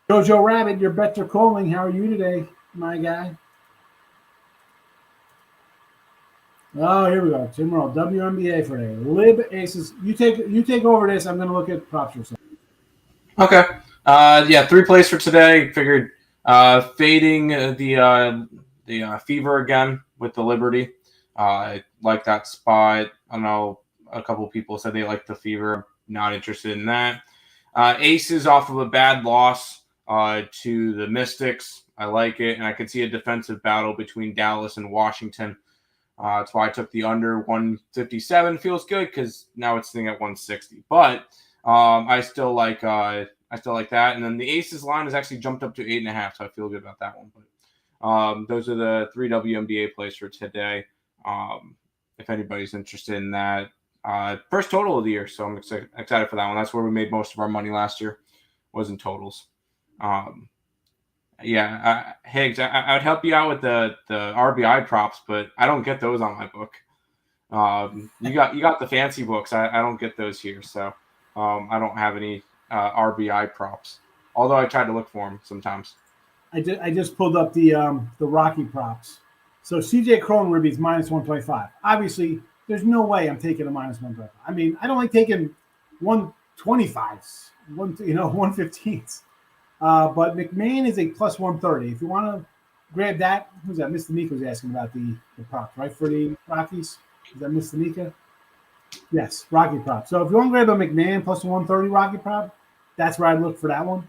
[SPEAKER 2] Jojo Rabbit, you're better calling. How are you today, my guy? Oh, here we go. Tim Roll, WNBA for today. Lib Aces. You take over this. I'm going to look at props or something.
[SPEAKER 3] Okay. 3 plays for today. Figured fading the Fever again with the Liberty. I like that spot. I know a couple people said they like the Fever. Not interested in that. Aces off of a bad loss to the Mystics. I like it, and I could see a defensive battle between Dallas and Washington. That's why I took the under 157. Feels good because now it's sitting at 160. But I still like that. And then the Aces line has actually jumped up to 8.5, so I feel good about that one. But those are the 3 WNBA plays for today. If anybody's interested in that, first total of the year, so I'm excited for that one. That's where we made most of our money last year, was in totals. Higgs, I would help you out with the RBI props, but I don't get those on my book. You got the fancy books. I don't get those here, so I don't have any RBI props. Although I try to look for them sometimes.
[SPEAKER 2] I just pulled up the Rocky props. So CJ Cron ribbies minus 125. Obviously, there's no way I'm taking a minus 125. I mean, I don't like taking 125s, 115s. But McMahon is a plus 130. If you want to grab that, who's that? Mr. Nika was asking about the props, right? For the Rockies. Is that Mr. Nika? Yes, Rocky prop. So if you want to grab a McMahon plus 130 Rocky prop, that's where I'd look for that one.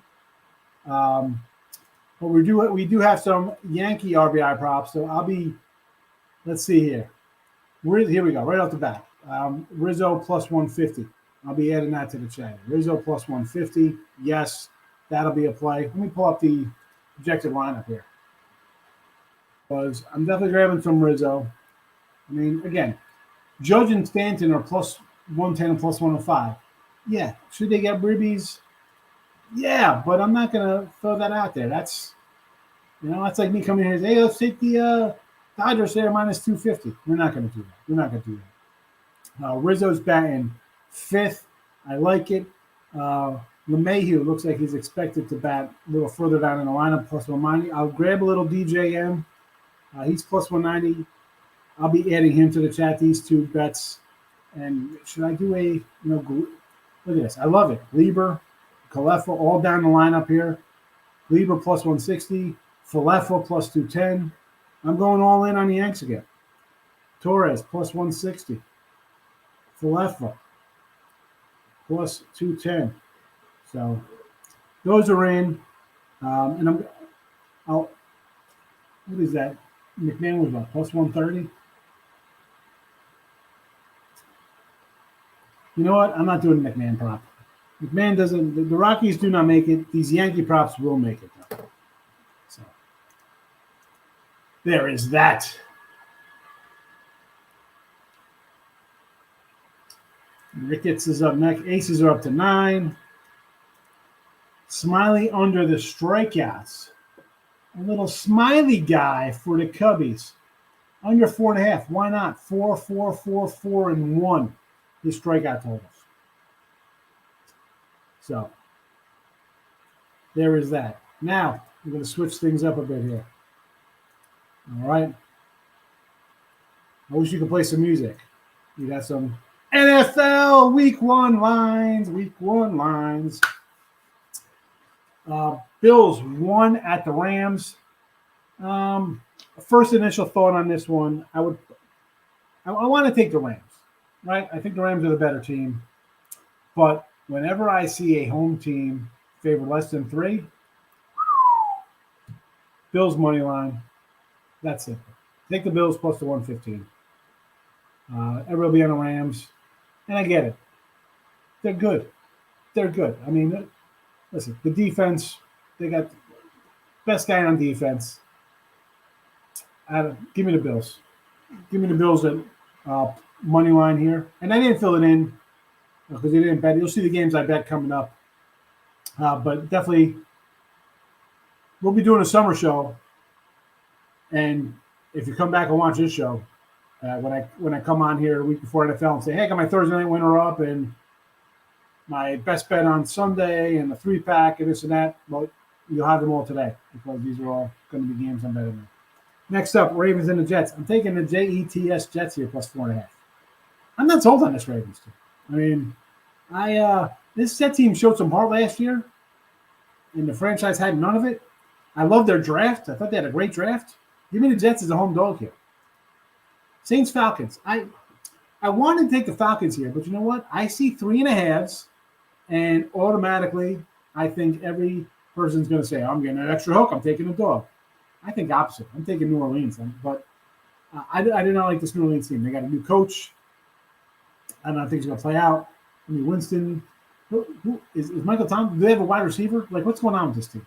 [SPEAKER 2] But we do have some Yankee RBI props. So let's see here. Here we go, right off the bat. Rizzo plus 150. I'll be adding that to the chat. Rizzo plus 150. Yes. That'll be a play. Let me pull up the projected lineup here. Because I'm definitely grabbing some Rizzo. I mean, again, Judge and Stanton are plus 110 and plus 105. Yeah. Should they get ribbies? Yeah, but I'm not going to throw that out there. That's like me coming here and say, hey, let's take the Dodgers there minus 250. We're not going to do that. Rizzo's batting 5th. I like it. LeMahieu looks like he's expected to bat a little further down in the lineup, plus 190. I'll grab a little DJM. He's plus 190. I'll be adding him to the chat, these 2 bets. And should I do look at this. I love it. Lieber, Kalefa, all down the lineup here. Lieber plus 160. Falefa plus 210. I'm going all in on the Yanks again. Torres plus 160. Falefa plus 210. So those are in, and what is that? McMahon was about plus 130. You know what? I'm not doing the McMahon prop. McMahon doesn't. The Rockies do not make it. These Yankee props will make it, though. So there is that. Ricketts is up next. Aces are up to 9. Smiley under the strikeouts. A little smiley guy for the Cubbies. Under 4.5. Why not? 4, 4, 4, 4, and 1. His strikeout totals. So there is that. Now we're going to switch things up a bit here. All right. I wish you could play some music. You got some NFL Week 1 lines. Week 1 lines. Bills won at the Rams. First initial thought on this one, I want to take the Rams, right? I think the Rams are the better team. But whenever I see a home team favor less than 3, Bills money line, that's simple. Take the Bills plus the 115. Everybody will be on the Rams. And I get it. They're good. They're good. I mean, listen, the defense, they got the best guy on defense. Give me the Bills. Give me the Bills at money line here. And I didn't fill it in because they didn't bet. You'll see the games I bet coming up. But definitely, we'll be doing a summer show. And if you come back and watch this show, when I come on here a week before NFL and say, hey, I got my Thursday night winner up and my best bet on Sunday and the 3-pack and this and that, well, you'll have them all today because these are all going to be games I'm betting on. Next up, Ravens and the Jets. I'm taking the Jets Jets here plus 4.5. I'm not sold on this Ravens team. I mean, this Jet team showed some heart last year, and the franchise had none of it. I love their draft. I thought they had a great draft. Give me the Jets as a home dog here. Saints Falcons. I wanted to take the Falcons here, but you know what? I see 3.5s, and automatically I think every person's going to say, I'm getting an extra hook. I'm taking a dog. I think opposite. I'm taking New Orleans. But I do not like this New Orleans team. They got a new coach. I don't know if things are going to play out. I mean, Winston. Who is Michael Thomas? Do they have a wide receiver? Like, what's going on with this team?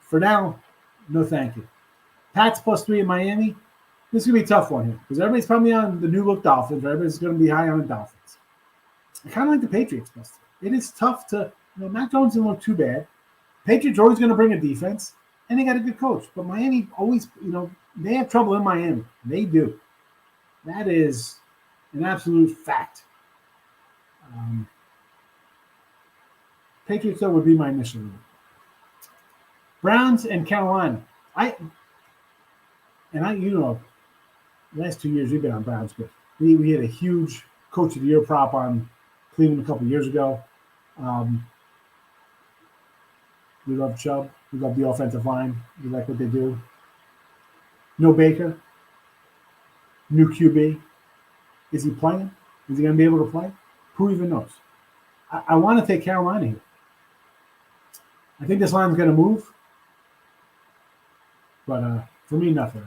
[SPEAKER 2] For now, no thank you. Pats plus 3 in Miami. This is going to be a tough one here because everybody's probably on the new look Dolphins. Everybody's going to be high on the Dolphins. I kind of like the Patriots plus 3. It is tough to, Mac Jones didn't look too bad. Patriots are always going to bring a defense, and they got a good coach. But Miami always, they have trouble in Miami. They do. That is an absolute fact. Patriots, though, would be my initial one. Browns and Carolina. Last 2 years we've been on Browns good. We had a huge Coach of the Year prop on Cleveland a couple years ago. We love Chubb. We love the offensive line. We like what they do. No Baker. New QB. Is he playing? Is he going to be able to play? Who even knows? I want to take Carolina here. I think this line's going to move. But for me, nothing.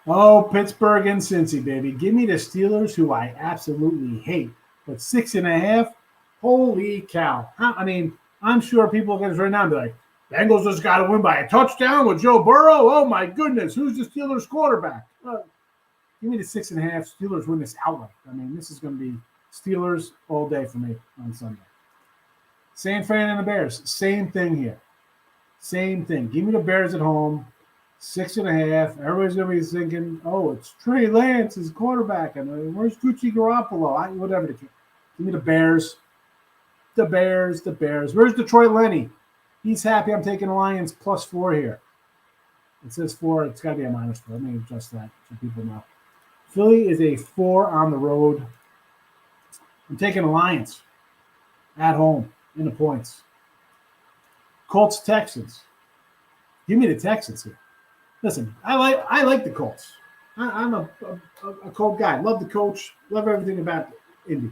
[SPEAKER 2] Oh, Pittsburgh and Cincy, baby. Give me the Steelers, who I absolutely hate. But 6.5, holy cow. I'm sure people are going to right now and be like, Bengals just got to win by a touchdown with Joe Burrow. Oh, my goodness. Who's the Steelers quarterback? Give me the 6.5. Steelers win this outright. This is going to be Steelers all day for me on Sunday. San Fran and the Bears. Same thing here. Same thing. Give me the Bears at home. 6.5. Everybody's going to be thinking, oh, it's Trey Lance, his quarterback. Where's Gucci Garoppolo? Whatever. Give me the Bears. The Bears. Where's Detroit Lenny? He's happy I'm taking the Lions plus 4 here. It says 4. It's got to be a minus 4. Let me adjust that so people know. Philly is a 4 on the road. I'm taking the Lions at home in the points. Colts, Texans. Give me the Texans here. Listen, I like the Colts. I'm a Colt guy. Love the coach. Love everything about Indy.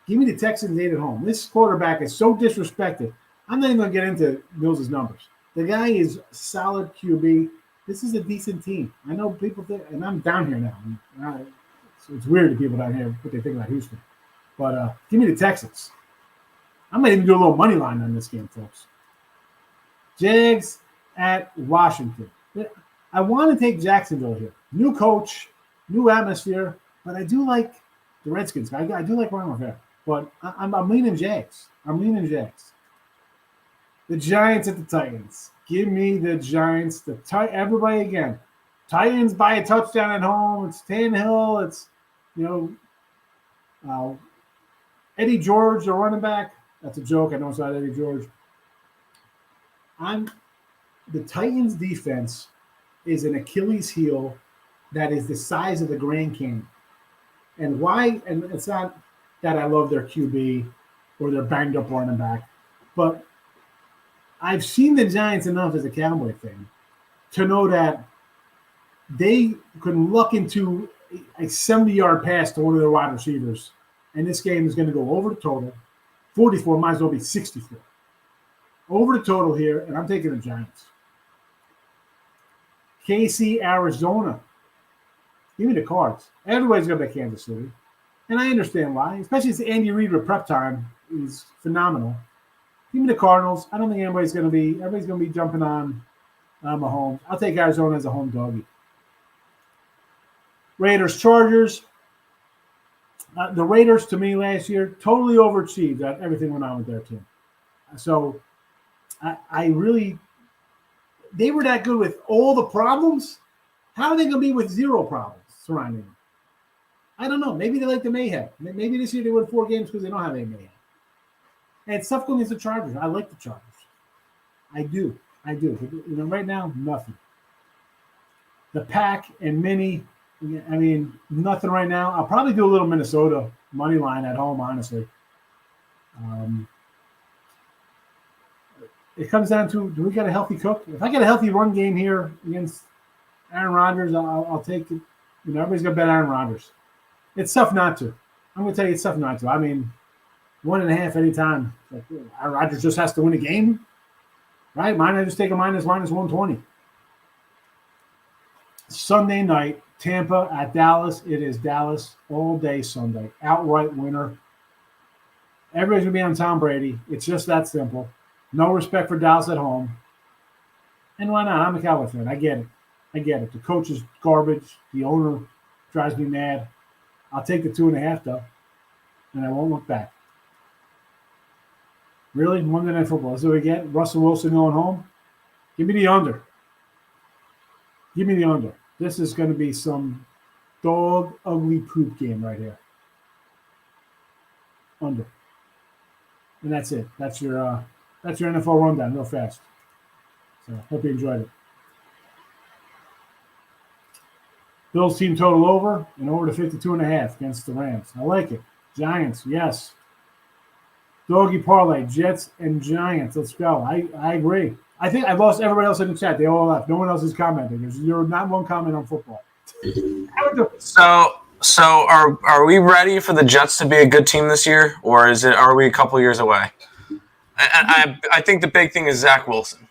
[SPEAKER 2] Give me the Texans 8 at home. This quarterback is so disrespected. I'm not even going to get into Mills' numbers. The guy is solid QB. this is a decent team. I know people think, and I'm down here now. So it's weird to people down here what they think about Houston. But give me the Texans. I might even do a little money line on this game, folks. Jags at Washington. I want to take Jacksonville here. New coach, new atmosphere, but I do like the Redskins. I do like Ron Rivera, but I'm leaning Jags. The Giants at the Titans. Give me the Giants. Everybody again. Titans by a touchdown at home. It's Tannehill. It's, Eddie George, the running back. That's a joke. I know it's not Eddie George. The Titans' defense is an Achilles heel that is the size of the Grand Canyon. And why? And it's not that I love their QB or their banged up running back, but I've seen the Giants enough as a Cowboy fan to know that they could luck into a 70-yard pass to one of their wide receivers, and this game is going to go over the total. 44 might as well be 64. Over the total here, and I'm taking the Giants. KC, Arizona. Give me the Cards. Everybody's going to bet Kansas City. And I understand why, especially as Andy Reid with prep time. He's phenomenal. Give me the Cardinals. I don't think everybody's going to be jumping on Mahomes. I'll take Arizona as a home doggy. Raiders, Chargers. The Raiders, to me, last year, totally overachieved. Everything went on with their team. So they were that good with all the problems. How are they going to be with zero problems surrounding them? I don't know. Maybe they like the mayhem. Maybe this year they win 4 games because they don't have any mayhem. And it's tough going against the Chargers. I like the Chargers. I do. Right now, nothing. The Pack and Mini, nothing right now. I'll probably do a little Minnesota money line at home, honestly. It comes down to, do we got a healthy Cook? If I get a healthy run game here against Aaron Rodgers, I'll take it. Everybody's going to bet Aaron Rodgers. It's tough not to. I'm going to tell you it's tough not to. 1.5 anytime. Aaron Rodgers just has to win a game, right? I just take a minus 120. Sunday night, Tampa at Dallas. It is Dallas all day Sunday. Outright winner. Everybody's going to be on Tom Brady. It's just that simple. No respect for Dallas at home. And why not? I'm a Cowboy fan. I get it. The coach is garbage. The owner drives me mad. I'll take the 2.5, though, and I won't look back. Really? Monday Night Football. That's what we get? Russell Wilson going home? Give me the under. This is going to be some dog ugly poop game right here. Under. And that's it. That's your NFL rundown real fast. So hope you enjoyed it. Bills team total over and over to 52.5 against the Rams. I like it. Giants, yes. Doggy parlay, Jets and Giants. Let's go. I agree. I think I lost everybody else in the chat. They all left. No one else is commenting. There's not one comment on football.
[SPEAKER 3] So are we ready for the Jets to be a good team this year, or are we a couple years away? I think the big thing is Zach Wilson.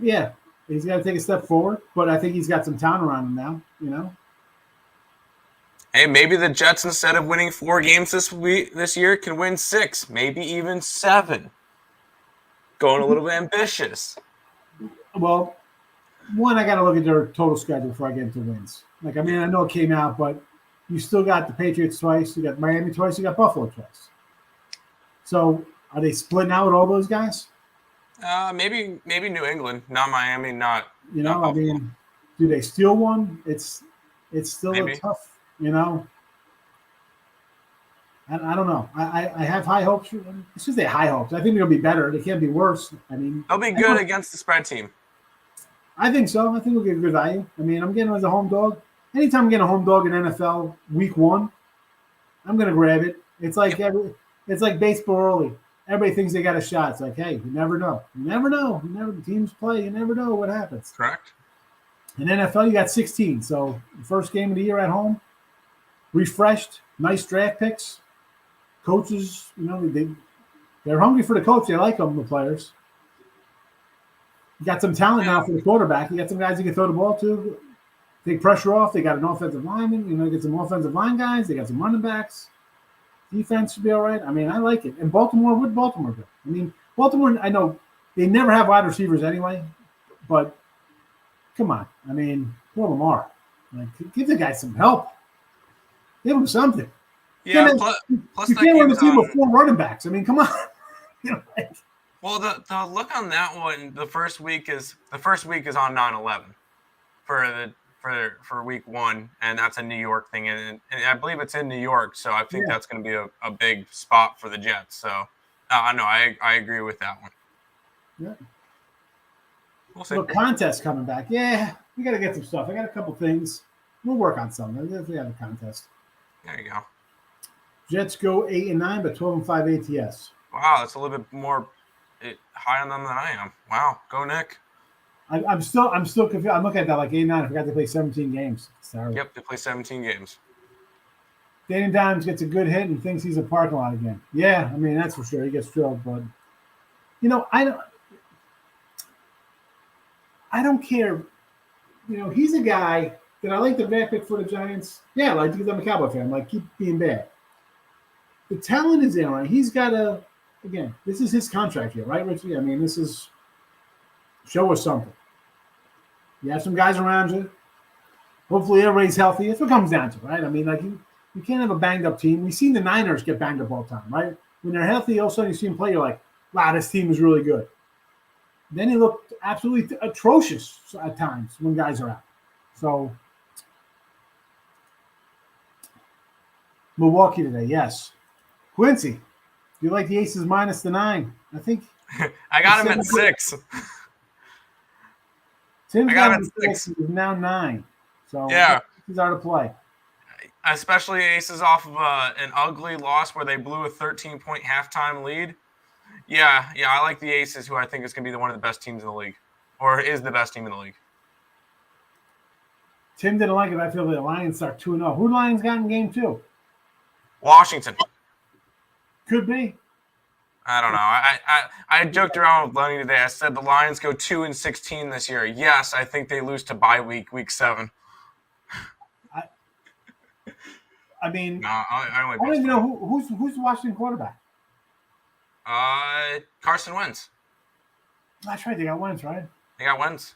[SPEAKER 2] Yeah, he's got to take a step forward, but I think he's got some talent around him now.
[SPEAKER 3] Hey, maybe the Jets, instead of winning 4 games this year, can win 6, maybe even 7. Going a little bit ambitious.
[SPEAKER 2] Well, one, I got to look at their total schedule before I get into wins. I know it came out, but you still got the Patriots twice, you got Miami twice, you got Buffalo twice. So are they splitting out with all those guys?
[SPEAKER 3] Maybe New England, not Miami, not.
[SPEAKER 2] Do they steal one? It's still tough. I don't know. I have high hopes. It's just high hopes. I think they'll be better. They can't be worse.
[SPEAKER 3] They'll be good against the spread team.
[SPEAKER 2] I think so. I think we'll get good value. I'm getting them as a home dog. Anytime I'm getting a home dog in NFL week 1, I'm gonna grab it. It's like it's like baseball early. Everybody thinks they got a shot. It's like, hey, you never know. Teams play. You never know what happens.
[SPEAKER 3] Correct.
[SPEAKER 2] In NFL, you got 16. So the first game of the year at home. Refreshed, nice draft picks. Coaches, they're hungry for the coach. They like them, the players. You got some talent now for the quarterback. You got some guys you can throw the ball to, take pressure off. They got an offensive lineman. You know, get some offensive line guys. They got some running backs. Defense should be all right. I mean, I like it. And Baltimore, what Baltimore do? I mean, Baltimore, I know they never have wide receivers anyway, but come on. I mean, Poor Lamar. Like, give the guy some help. Give him something.
[SPEAKER 4] Yeah,
[SPEAKER 2] plus you can't win the team with 4 running backs. I mean, come on. You know, like,
[SPEAKER 4] well, the look on that one, the first week is on 9/11 for week 1, and that's a New York thing, and I believe it's in New York, so I think that's going to be a big spot for the Jets. So I agree with that one.
[SPEAKER 2] Yeah.
[SPEAKER 4] We'll see.
[SPEAKER 2] Little contest coming back. Yeah, we got to get some stuff. I got a couple things. We'll work on something. We have a contest.
[SPEAKER 4] There you go.
[SPEAKER 2] Jets go 8-9, but 12-5 ATS.
[SPEAKER 4] Wow, that's a little bit more high on them than I am. Wow, go Nick.
[SPEAKER 2] I'm still confused. I'm looking at that like 8-9. I forgot they play 17 games. Sorry.
[SPEAKER 4] Yep, they play 17 games.
[SPEAKER 2] Danny Dimes gets a good hit and thinks he's a parking lot again. Yeah, I mean, that's for sure. He gets drilled, but you know, I don't care. You know, he's a guy that I like the draft pick for the Giants. Yeah, I like because I'm a Cowboy fan. Like, keep being bad. The talent is there, right? He's got again, this is his contract here, right, Richie? I mean, this is show us something. You have some guys around you. Hopefully everybody's healthy. That's what it comes down to, right? I mean, like you can't have a banged-up team. We've seen the Niners get banged up all the time, right? When they're healthy, all of a sudden you see them play, you're like, wow, this team is really good. Then he looked absolutely atrocious at times when guys are out. So, Milwaukee today, yes. Quincy, do you like the Aces minus the 9? I think
[SPEAKER 4] I got him at 6.
[SPEAKER 2] Tim's
[SPEAKER 4] I got him
[SPEAKER 2] at
[SPEAKER 4] at 6.
[SPEAKER 2] He's now 9. So
[SPEAKER 4] yeah,
[SPEAKER 2] he's out of play.
[SPEAKER 4] Especially Aces off of an ugly loss where they blew a 13-point halftime lead. Yeah, I like the Aces, who I think is going to be one of the best teams in the league, or is the best team in the league.
[SPEAKER 2] Tim didn't like it. I feel the Lions start 2-0. Who Lions got in game 2?
[SPEAKER 4] Washington.
[SPEAKER 2] Could be.
[SPEAKER 4] I don't know. I joked around with Lenny today. I said the Lions go 2-16 this year. Yes, I think they lose to bye week 7.
[SPEAKER 2] I mean,
[SPEAKER 4] no, I
[SPEAKER 2] don't even know who's the Washington quarterback.
[SPEAKER 4] Carson Wentz.
[SPEAKER 2] That's right. They got Wentz, right?
[SPEAKER 4] They got Wentz.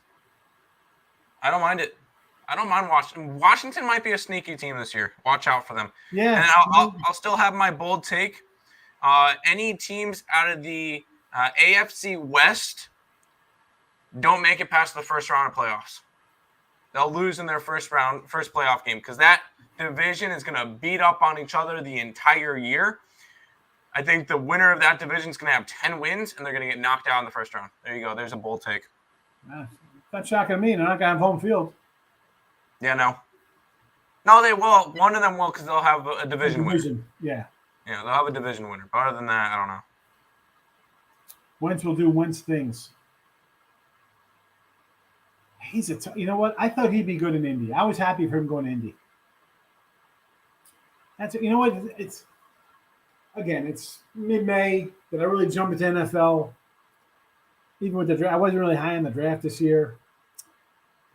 [SPEAKER 4] I don't mind it. I don't mind Washington. Washington might be a sneaky team this year. Watch out for them.
[SPEAKER 2] Yeah.
[SPEAKER 4] And I'll still have my bold take. Any teams out of the AFC West don't make it past the first round of playoffs. They'll lose in their first playoff game because that division is going to beat up on each other the entire year. I think the winner of that division is going to have 10 wins, and they're going to get knocked out in the first round. There you go. There's a bold take.
[SPEAKER 2] Not shocking to me. They're not going to have home field.
[SPEAKER 4] Yeah, no, they will. One of them will because they'll have a division winner.
[SPEAKER 2] Yeah.
[SPEAKER 4] Yeah, they'll have a division winner. But other than that, I don't know.
[SPEAKER 2] Wentz will do Wentz things. He's you know what? I thought he'd be good in Indy. I was happy for him going to Indy. You know what? It's mid-May. Did I really jump into NFL? Even with the draft, I wasn't really high on the draft this year.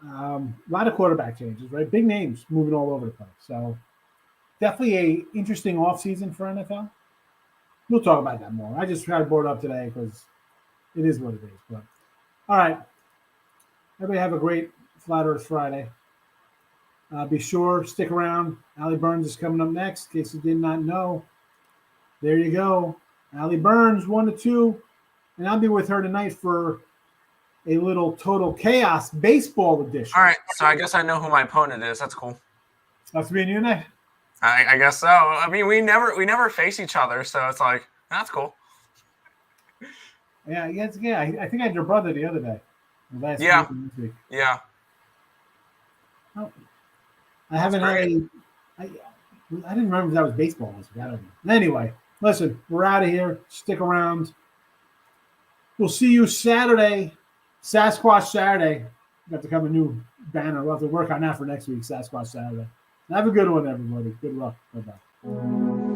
[SPEAKER 2] A lot of quarterback changes, right? Big names moving all over the place. So definitely a interesting offseason for NFL. We'll talk about that more. I just got bored up today because it is what it is. But all right. Everybody have a great Flat Earth Friday. Be sure, stick around. Allie Burns is coming up next, in case you did not know. There you go. Allie Burns, 1-2. And I'll be with her tonight for a little Total Chaos baseball edition.
[SPEAKER 4] All right, so I guess I know who my opponent is. That's cool.
[SPEAKER 2] That's me and you tonight?
[SPEAKER 4] I guess so. I mean, we never face each other, so it's like, that's cool.
[SPEAKER 2] Yeah. I think I had your brother the other day. Last week.
[SPEAKER 4] Yeah.
[SPEAKER 2] Oh, I haven't had I didn't remember if that was baseball this week. I don't know. Anyway, listen, we're out of here. Stick around. We'll see you Saturday. Sasquatch Saturday. Got to come a new banner. We'll have to work on that for next week, Sasquatch Saturday. Have a good one, everybody. Good luck. Bye-bye.